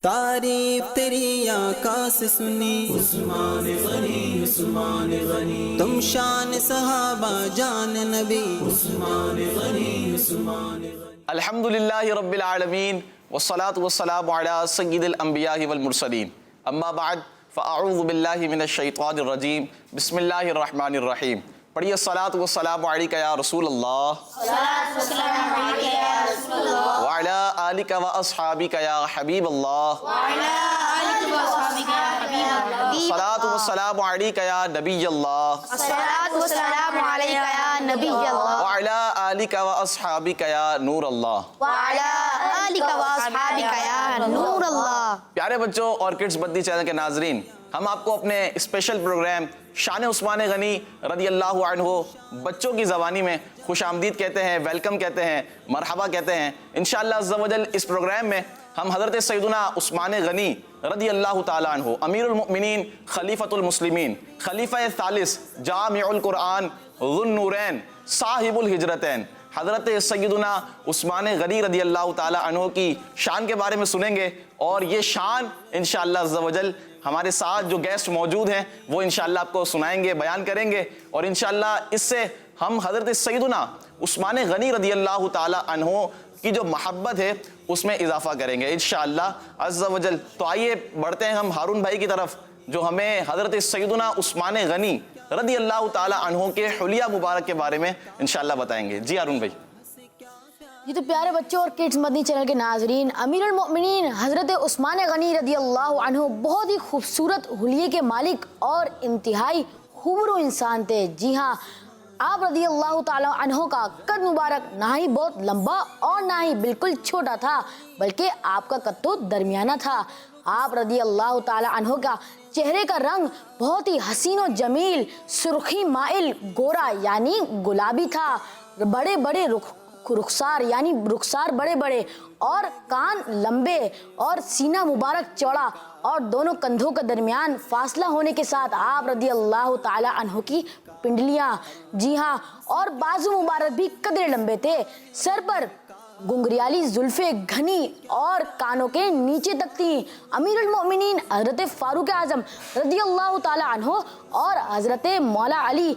تعریف تیری آقا سے سنی عثمان غنی عثمان غنی، تم شان صحابہ جان نبی عثمان غنی عثمان غنی۔ الحمدللہ رب العالمین والصلاة والسلام علی سید الانبیاء والمرسلین، اما بعد فاعوذ باللہ من الشیطان الرجیم، بسم اللہ الرحمن الرحیم۔ پڑھیے الصلاة والسلام علیکہ یا رسول اللہ وعلی آلک و اصحابک یا حبیب اللہ، الصلاة والسلام علیکہ یا نبی اللہ وعلی آلک و اصحابک یا نور اللہ۔ پیارے بچوں اور کڈز بدی چینل کے ناظرین، ہم آپ کو اپنے اسپیشل پروگرام شان عثمان غنی رضی اللہ عنہ بچوں کی زبانی میں خوش آمدید کہتے ہیں، ویلکم کہتے ہیں، مرحبا کہتے ہیں۔ انشاءاللہ عز و جل اس پروگرام میں ہم حضرت سیدنا عثمان غنی رضی اللہ تعالیٰ عنہ، امیر المؤمنین، خلیفۃ المسلمین، خلیفہ ثالث، جامع القرآن، ذو النورین، صاحب الہجرتین، حضرت سیدنا عثمان غنی رضی اللہ تعالیٰ عنہ کی شان کے بارے میں سنیں گے، اور یہ شان انشاءاللہ عز و جل ہمارے ساتھ جو گیسٹ موجود ہیں وہ انشاءاللہ آپ کو سنائیں گے، بیان کریں گے، اور انشاءاللہ اس سے ہم حضرت سیدنا عثمان غنی رضی اللہ تعالیٰ عنہ کی جو محبت ہے اس میں اضافہ کریں گے انشاءاللہ عز و جل۔ تو آئیے بڑھتے ہیں ہم ہارون بھائی کی طرف، جو ہمیں حضرت سیدنا عثمان غنی رضی اللہ تعالیٰ عنہ کے حلیہ مبارک کے بارے میں انشاءاللہ بتائیں گے۔ جی ہارون بھائی۔ جی تو پیارے بچوں اور کڈز مدنی چینل کے ناظرین، امیر المؤمنین حضرت عثمان غنی رضی اللہ عنہ بہت ہی خوبصورت حلیے کے مالک اور انتہائی خوبرو انسان تھے۔ جی ہاں، آپ رضی اللہ تعالیٰ عنہ کا قد مبارک نہ ہی بہت لمبا اور نہ ہی بالکل چھوٹا تھا، بلکہ آپ کا قد تو درمیانہ تھا۔ آپ رضی اللہ تعالیٰ عنہ کا چہرے کا رنگ بہت ہی حسین و جمیل، سرخی مائل گورا یعنی گلابی تھا، بڑے بڑے رخسار یعنی رخسار بڑے بڑے، اور کان لمبے اور سینہ مبارک چوڑا، اور دونوں کندھوں کے درمیان فاصلہ ہونے کے ساتھ آپ رضی اللہ تعالی عنہ کی پنڈلیاں، جی ہاں، اور بازو مبارک بھی قدرے لمبے تھے۔ سر پر گنگریالی زلفیں گھنی اور کانوں کے نیچے تک تھیں۔ امیر المؤمنین حضرت فاروق اعظم رضی اللہ تعالی عنہ اور حضرت مولا علی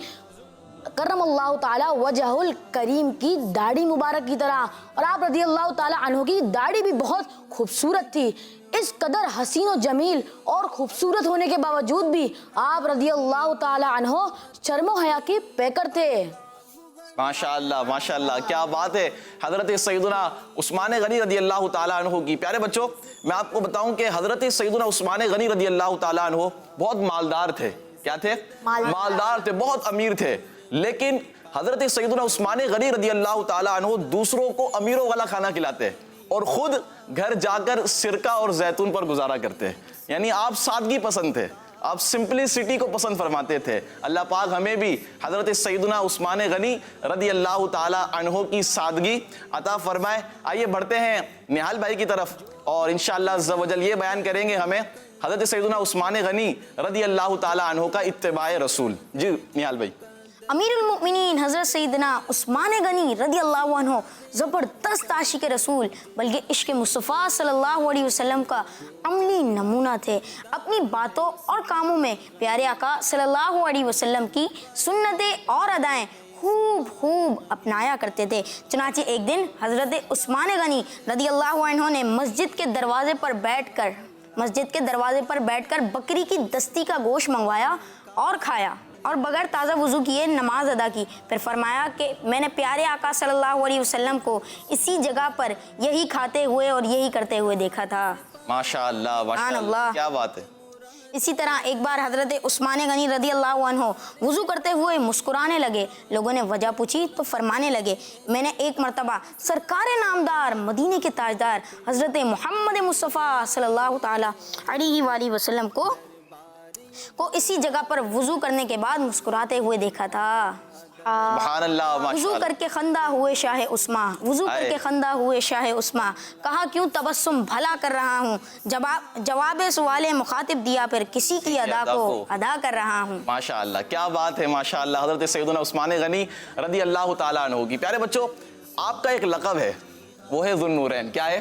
کرم اللہ تعالی وجہ الکریم کی داڑھی مبارک کی طرح، اور آپ رضی اللہ تعالی عنہ کی داڑھی بھی بہت خوبصورت تھی۔ اس قدر حسین و جمیل اور خوبصورت ہونے کے باوجود بھی آپ رضی اللہ تعالی عنہ شرم و حیا کے پیکر تھے۔ ماشاءاللہ ماشاءاللہ، کیا بات ہے حضرت سیدنا عثمان غنی رضی اللہ تعالیٰ عنہ کی۔ پیارے بچوں، میں آپ کو بتاؤں کہ حضرت سیدنا عثمان غنی رضی اللہ تعالیٰ عنہ بہت مالدار تھے۔ کیا تھے؟ مالدار تھے، بہت امیر تھے، لیکن حضرت سیدنا عثمان غنی رضی اللہ تعالیٰ عنہ دوسروں کو امیروں والا کھانا کھلاتے اور خود گھر جا کر سرکہ اور زیتون پر گزارا کرتے، یعنی آپ سادگی پسند تھے، آپ سمپلسٹی کو پسند فرماتے تھے۔ اللہ پاک ہمیں بھی حضرت سیدنا عثمان غنی رضی اللہ تعالیٰ عنہ کی سادگی عطا فرمائے۔ آئیے بڑھتے ہیں نہال بھائی کی طرف، اور انشاءاللہ عز و جل یہ بیان کریں گے ہمیں حضرت سیدنا عثمان غنی رضی اللہ تعالیٰ عنہ کا اتباع رسول۔ جی نہال بھائی۔ امیر المؤمنین حضرت سیدنا عثمان غنی رضی اللہ عنہ زبردست عاشق رسول، بلکہ عشق مصطفیٰ صلی اللہ علیہ وسلم کا عملی نمونہ تھے۔ اپنی باتوں اور کاموں میں پیارے آقا صلی اللہ علیہ وسلم کی سنتیں اور ادائیں خوب اپنایا کرتے تھے۔ چنانچہ ایک دن حضرت عثمان غنی رضی اللہ عنہ نے مسجد کے دروازے پر بیٹھ کر بکری کی دستی کا گوشت منگوایا اور کھایا، اور بغیر تازہ وضو کیے نماز ادا کی۔ پھر فرمایا کہ میں نے پیارے آقا صلی اللہ علیہ وسلم کو اسی جگہ پر یہی کھاتے ہوئے اور یہی کرتے ہوئے دیکھا تھا۔ ماشاءاللہ ماشاءاللہ، کیا بات ہے۔ اسی طرح ایک بار حضرت عثمان غنی رضی اللہ عنہ وضو کرتے ہوئے مسکرانے لگے۔ لوگوں نے وجہ پوچھی تو فرمانے لگے، میں نے ایک مرتبہ سرکار نامدار مدینے کے تاجدار حضرت محمد مصطفیٰ صلی اللہ تعالی علیہ وآلہ وسلم کو اسی جگہ پر وضو کرنے کے بعد مسکراتے ہوئے دیکھا تھا۔ سبحان اللہ، وضو کر کے خندہ ہوئے شاہ عثمان، وضو کر کے خندہ ہوئے شاہ عثمان، کہا کیوں تبسم بھلا کر رہا ہوں، جواب سوال مخاطب دیا، پھر کسی کی ادا کو ادا کر رہا ہوں۔ ماشاءاللہ، کیا بات ہے ماشاءاللہ، حضرت سیدنا عثمان غنی رضی اللہ تعالیٰ عنہ کی۔ پیارے بچوں، آپ کا ایک لقب ہے، وہ ہے ذو النورین۔ کیا ہے؟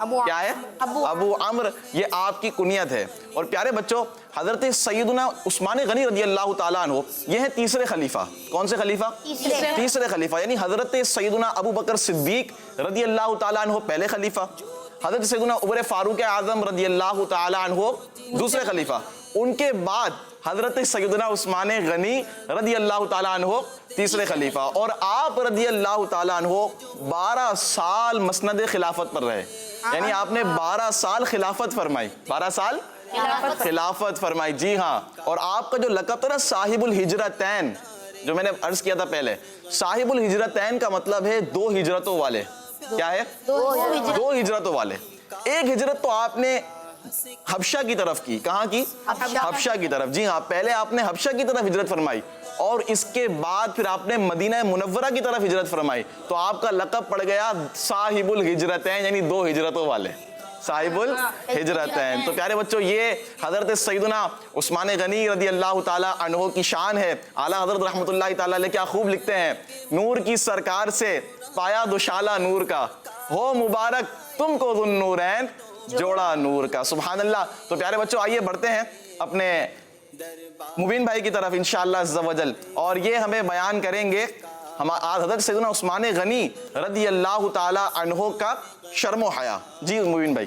کیا ہے؟ ابو عمر، یہ آپ کی کنیت ہے۔ اور پیارے بچوں، حضرت سیدنا عثمان غنی رضی اللہ تعالیٰ عنہ یہ ہیں تیسرے خلیفہ۔ کون سے خلیفہ؟ تیسرے خلیفہ، یعنی حضرت سیدنا ابو بکر صدیق رضی اللہ تعالیٰ عنہ پہلے خلیفہ، حضرت سیدنا عمر فاروق اعظم رضی اللہ تعالیٰ عنہ دوسرے خلیفہ، ان کے بعد حضرت سیدنا عثمان غنی رضی اللہ تعالیٰ عنہ تیسرے خلیفہ، اور آپ رضی اللہ تعالیٰ عنہ 12 سال مسند خلافت پر رہے، یعنی آپ نے 12 سال خلافت فرمائی، 12 سال خلافت فرمائی، جی ہاں۔ اور آپ کا جو لقب تھا نا صاحب الہجرتین، جو میں نے عرض کیا تھا پہلے، صاحب الہجرتین کا مطلب ہے 2 ہجرتوں والے۔ کیا ہے؟ 2 ہجرتوں والے۔ ایک ہجرت تو آپ نے حبشہ کی طرف کی، کہاں کی؟ حبشہ کی طرف، جی ہاں، پہلے آپ نے حبشہ کی طرف ہجرت فرمائی، اور اس کے بعد پھر آپ نے مدینہ منورہ کی طرف ہجرت فرمائی، تو آپ کا لقب پڑ گیا صاحب الہجرتین، یعنی 2 ہجرتوں والے، صاحب الہجرتین۔ تو پیارے بچوں، یہ حضرت سیدنا عثمان غنی رضی اللہ تعالیٰ عنہ کی شان ہے۔ اعلیٰ حضرت رحمۃ اللہ تعالیٰ علیہ کیا خوب لکھتے ہیں، نور کی سرکار سے پایا دوشالہ نور کا، ہو مبارک تم کو ذو النورین جوڑا نور کا، سبحان اللہ۔ تو پیارے بچوں، آئیے بڑھتے ہیں اپنے مبین بھائی کی طرف انشاءاللہ عز و جل، اور یہ ہمیں بیان کریں گے آج حضرت سیدنا عثمان غنی رضی اللہ تعالی عنہ کا شرم و حیا۔ جی مبین بھائی۔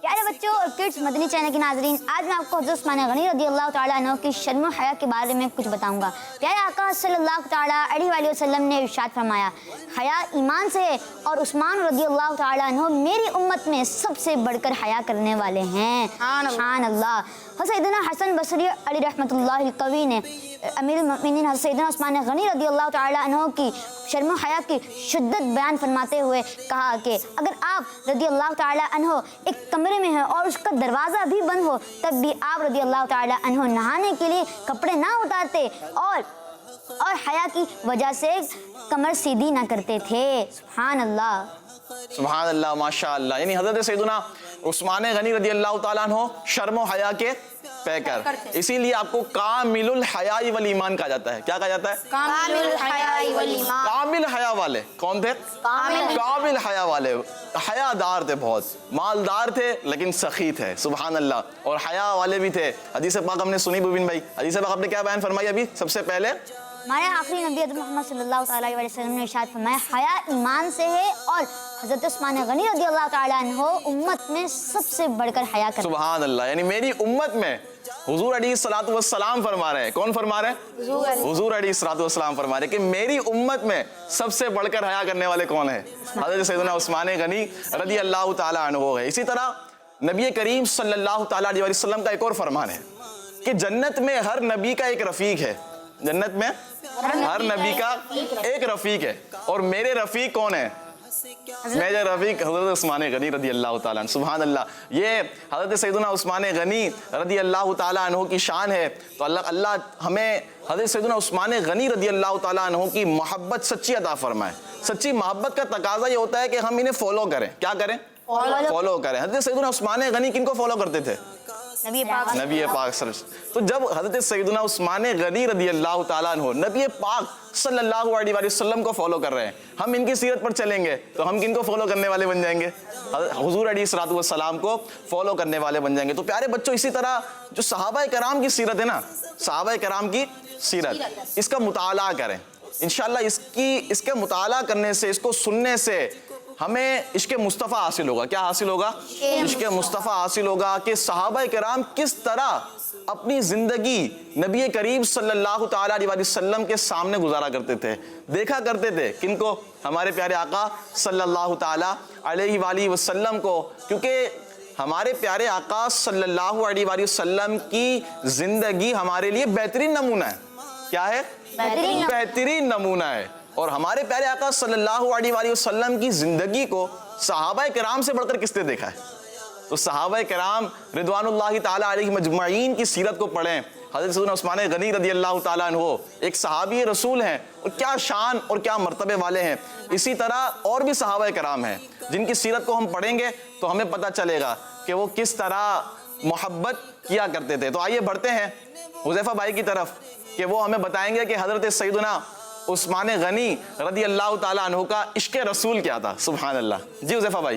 پیارے بچوں اور کڈس مدنی چینل کے ناظرین، آج میں آپ کو حضرت عثمان غنی رضی اللہ تعالیٰ عنہ کی شرم و حیا کے بارے میں کچھ بتاؤں گا۔ پیارے آقا صلی اللہ تعالیٰ علیہ وآلہ وسلم نے ارشاد فرمایا، حیا ایمان سے ہے، اور عثمان رضی اللہ تعالیٰ عنہ میری امت میں سب سے بڑھ کر حیا کرنے والے ہیں۔ سبحان اللہ۔ حضرت سیدنا حسن بصری علی رحمۃ اللہ القوی نے امیر المؤمنین حضرت سیدنا عثمان غنی رضی اللہ تعالیٰ عنہ کی شرم و حیا کی شدت بیان فرماتے ہوئے کہا کہ اگر آپ رضی اللہ تعالیٰ عنہ ایک کمرے میں ہیں اور اس کا دروازہ بھی بند ہو، تب بھی آپ رضی اللہ تعالیٰ عنہ نہانے کے لیے کپڑے نہ اتارتے اور حیا کی وجہ سے کمر سیدھی نہ کرتے تھے۔ سبحان اللہ، سبحان اللہ، ماشاء اللہ۔ یعنی حضرت سیدنا عثمان غنی رضی اللہ تعالیٰ عنہ شرم و حیا کے پیکر، اسی لیے آپ کو کامل الحیا والایمان کہا جاتا ہے۔ کیا کہا جاتا ہے؟ کامل الحیا والایمان۔ کامل حیا والے کون تھے؟ کامل حیا والے، حیا دار تھے، بہت مالدار تھے لیکن سخی تھے، سبحان اللہ، اور حیا والے بھی تھے۔ حدیث پاک ہم نے سنی مبین بھائی، حدیث پاک آپ نے کیا بیان فرمائی ابھی سب سے پہلے؟ ہمارے آخری نبی حضرت محمد صلی اللہ تعالیٰ علیہ وسلم نے ارشاد فرمایا، حیا ایمان سے ہے، اور حضرت عثمان غنی رضی اللہ تعالیٰ عنہ امت میں سب سے بڑھ کر حیا کرتے ہیں۔ سبحان اللہ۔ یعنی میری امت میں حضور علیہ الصلوۃ والسلام فرما رہے ہیں، کون فرما رہے ہیں؟ حضور علیہ الصلوۃ والسلام فرما رہے ہیں کہ میری امت میں سب سے بڑھ کر حیا کرنے والے کون ہیں؟ حضرت سیدنا عثمان غنی رضی اللہ تعالیٰ عنہ ہے۔ اسی طرح نبی کریم صلی اللہ تعالیٰ علیہ وسلم کا ایک اور فرمان ہے کہ جنت میں ہر نبی کا ایک رفیق ہے، جنت میں ہر نبی کا ایک رفیق ہے، اور میرے رفیق کون ہے؟ میرے رفیق حضرت عثمان غنی رضی اللہ تعالیٰ عنہ، سبحان اللہ۔ یہ حضرت سیدنا عثمان غنی رضی اللہ تعالیٰ عنہ کی شان ہے۔ تو اللہ ہمیں حضرت سیدنا عثمان غنی رضی اللہ تعالیٰ عنہ کی محبت سچی عطا فرمائے۔ سچی محبت کا تقاضا یہ ہوتا ہے کہ ہم انہیں فالو کریں۔ کیا کریں؟ فالو کریں۔ حضرت سیدنا عثمان غنی کن کو فالو کرتے تھے؟ نبی پاک صلی اللہ علیہ وسلم۔ تو جب حضرت سیدنا عثمان غنی رضی اللہ تعالیٰ عنہ نبی پاک صلی اللہ علیہ وسلم کو فالو کر رہے ہیں، ہم ان کی سیرت پر چلیں گے تو ہم کن کو فالو کرنے والے بن جائیں گے؟ حضور علیہ الصلوۃ والسلام کو فالو کرنے والے بن جائیں گے۔ تو پیارے بچوں، اسی طرح جو صحابہ کرام کی سیرت ہے نا، صحابہ کرام کی سیرت، اس کا مطالعہ کریں انشاءاللہ۔ اس کے مطالعہ کرنے سے، اس کو سننے سے ہمیں عشق مصطفیٰ حاصل ہوگا۔ کیا حاصل ہوگا؟ عشق مصطفیٰ حاصل ہوگا کہ صحابہ کرام کس طرح اپنی زندگی نبی کریم صلی اللہ تعالیٰ علیہ وسلم کے سامنے گزارا کرتے تھے، دیکھا کرتے تھے۔ کن کو؟ ہمارے پیارے آقا صلی اللہ تعالیٰ علیہ وآلہ وسلم کو، کیونکہ ہمارے پیارے آقا صلی اللہ علیہ وآلہ وسلم کی زندگی ہمارے لیے بہترین نمونہ ہے۔ کیا ہے؟ بہترین نمونہ ہے۔ اور ہمارے پیارے آقا صلی اللہ علیہ وآلہ وسلم کی زندگی کو صحابہ کرام سے بڑھ کر کس نے دیکھا ہے؟ تو صحابہ کرام رضوان اللہ تعالیٰ علیہ مجمعین کی سیرت کو پڑھیں۔ حضرت سیدنا عثمان غنی رضی اللہ تعالیٰ عنہ ایک صحابی رسول ہیں، اور کیا شان اور کیا مرتبے والے ہیں۔ اسی طرح اور بھی صحابہ کرام ہیں جن کی سیرت کو ہم پڑھیں گے تو ہمیں پتہ چلے گا کہ وہ کس طرح محبت کیا کرتے تھے۔ تو آئیے بڑھتے ہیں حذیفہ بھائی کی طرف کہ وہ ہمیں بتائیں گے کہ حضرت سیدنا عثمان غنی رضی اللہ تعالیٰ عنہ کا عشق رسول کیا تھا۔ سبحان اللہ۔ جی حذیفہ بھائی۔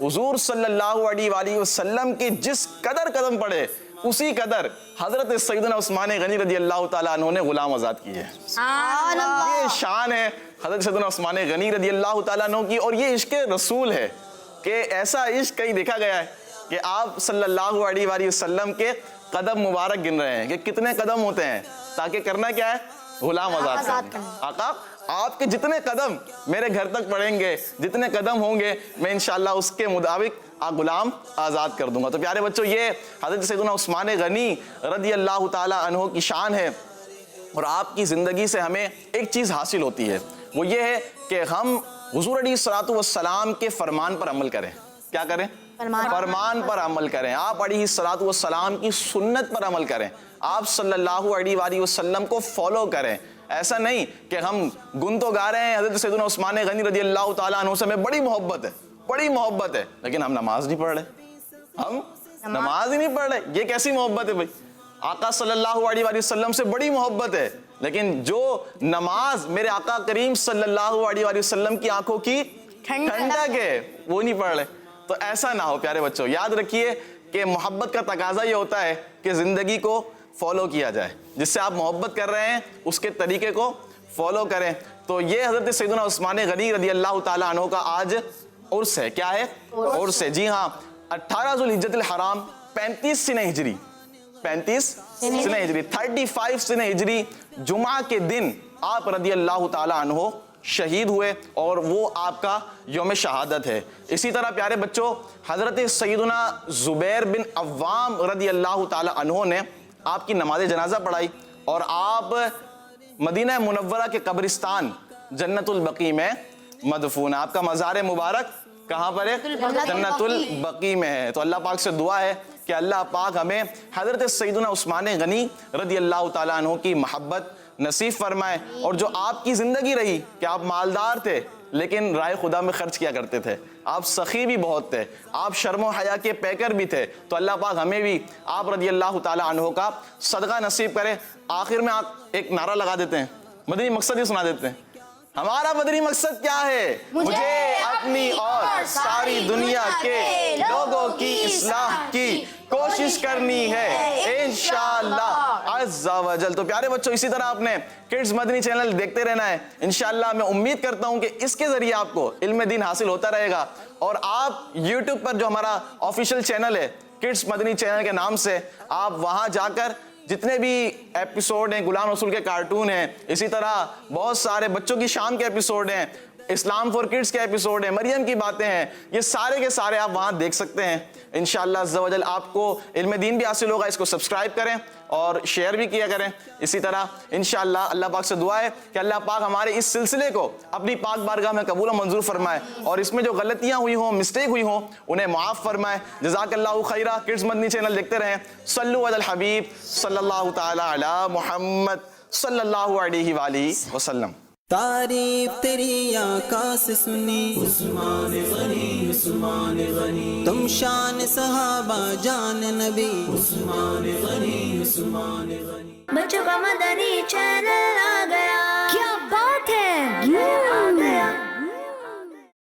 حضور صلی اللہ علیہ وآلہ وسلم کے جس قدر قدم پڑے اسی قدر حضرت سیدنا عثمان غنی رضی اللہ تعالیٰ عنہ نے غلام آزاد کیے ہیں. یہ شان ہے حضرت سیدنا عثمان غنی رضی اللہ تعالیٰ عنہ کی, اور یہ عشق رسول ہے کہ ایسا عشق کہیں دیکھا گیا ہے کہ آپ صلی اللہ علیہ وآلہ وسلم کے قدم مبارک گن رہے ہیں کہ کتنے قدم ہوتے ہیں, تاکہ کرنا کیا ہے, غلام آزاد کرنا. آقا آپ کے جتنے قدم میرے گھر تک پڑیں گے, جتنے قدم ہوں گے, میں انشاءاللہ اس کے مطابق غلام آزاد کر دوں گا. تو پیارے بچوں, یہ حضرت سیدنا عثمان غنی رضی اللہ تعالی عنہ کی شان ہے, اور آپ کی زندگی سے ہمیں ایک چیز حاصل ہوتی ہے, وہ یہ ہے کہ ہم حضور علیہ الصلوۃ والسلام کے فرمان پر عمل کریں. کیا کریں؟ فرمان پر عمل کریں. آپ علیہ الصلوۃ والسلام کی سنت پر عمل کریں. آپ صلی اللہ علیہ وآلہ وسلم کو فالو کریں. ایسا نہیں کہ ہم گن تو گا رہے ہیں حضرت سیدنا عثمان غنی رضی اللہ تعالیٰ عنہ سے ہمیں بڑی محبت ہے, بڑی محبت ہے, لیکن ہم نماز نہیں پڑھ رہے, ہم نماز ہی نہیں پڑھ رہے. یہ کیسی محبت ہے بھائی؟ آقا صلی اللہ علیہ وآلہ وسلم سے بڑی محبت ہے, لیکن جو نماز میرے آقا کریم صلی اللہ علیہ وآلہ وسلم کی آنکھوں کی ٹھنڈک ہے وہ نہیں پڑھ رہے. تو ایسا نہ ہو پیارے بچوں. یاد رکھیے کہ محبت کا تقاضا یہ ہوتا ہے کہ زندگی کو فالو کیا جائے, جس سے آپ محبت کر رہے ہیں اس کے طریقے کو فالو کریں. تو یہ حضرت سیدنا عثمان غنی رضی اللہ تعالیٰ عنہ کا آج عرس ہے. کیا ہے؟ عرس ہے. جی ہاں, 18 ذو الحجۃ الحرام 35 سنہ ہجری 35 سنہ ہجری جمعہ کے دن آپ رضی اللہ تعالیٰ عنہ شہید ہوئے, اور وہ آپ کا یوم شہادت ہے. اسی طرح پیارے بچوں, حضرت سیدنا زبیر بن عوام رضی اللہ تعالیٰ عنہ نے آپ کی نماز جنازہ پڑھائی, اور آپ مدینہ منورہ کے قبرستان جنت البقیع میں مدفون. آپ کا مزار مبارک کہاں پر ہے؟ جنت البقیع میں ہے. تو اللہ پاک سے دعا ہے کہ اللہ پاک ہمیں حضرت سیدنا عثمان غنی رضی اللہ تعالیٰ عنہ کی محبت نصیب فرمائے, اور جو آپ کی زندگی رہی کہ آپ مالدار تھے لیکن راہ خدا میں خرچ کیا کرتے تھے, آپ سخی بھی بہت تھے, آپ شرم و حیا کے پیکر بھی تھے, تو اللہ پاک ہمیں بھی آپ رضی اللہ تعالیٰ عنہ کا صدقہ نصیب کرے. آخر میں آپ ایک نعرہ لگا دیتے ہیں, مدنی مقصد ہی سنا دیتے ہیں. ہمارا مدنی مقصد کیا ہے؟ مجھے اپنی اور ساری دنیا کے لوگوں کی اصلاح کی کوشش کرنی ہے انشاءاللہ عز و جل. تو پیارے بچوں, اسی طرح آپ نے کڈز مدنی چینل دیکھتے رہنا ہے. انشاءاللہ میں امید کرتا ہوں کہ اس کے ذریعے آپ کو علم دین حاصل ہوتا رہے گا, اور آپ یوٹیوب پر جو ہمارا آفیشیل چینل ہے کڈز مدنی چینل کے نام سے, آپ وہاں جا کر جتنے بھی ایپیسوڈ ہیں, غلام رسول کے کارٹون ہیں, اسی طرح بہت سارے بچوں کی شام کے ایپیسوڈ ہیں, اسلام فور کڈز کے ایپیسوڈ ہیں, مریم کی باتیں ہیں, یہ سارے کے سارے آپ وہاں دیکھ سکتے ہیں. انشاءاللہ عز و جل آپ کو علم دین بھی حاصل ہوگا. اس کو سبسکرائب کریں اور شیئر بھی کیا کریں. اسی طرح انشاءاللہ اللہ پاک سے دعا ہے کہ اللہ پاک ہمارے اس سلسلے کو اپنی پاک بارگاہ میں قبول و منظور فرمائے, اور اس میں جو غلطیاں ہوئی ہوں, مسٹیک ہوئی ہوں, انہیں معاف فرمائے. جزاک اللہ خیرہ. کڈز مدنی چینل دیکھتے رہیں. صلو علی الحبیب صلی اللہ تعالی علی محمد صلی اللہ علیہ وآلہ وسلم. تعریف تیری آقا سے سنی عثمان غنی, عثمان غنی, تم شان صحابہ جان نبی عثمان غنی, عثمان غنی. بچوں کا مدنی چینل آ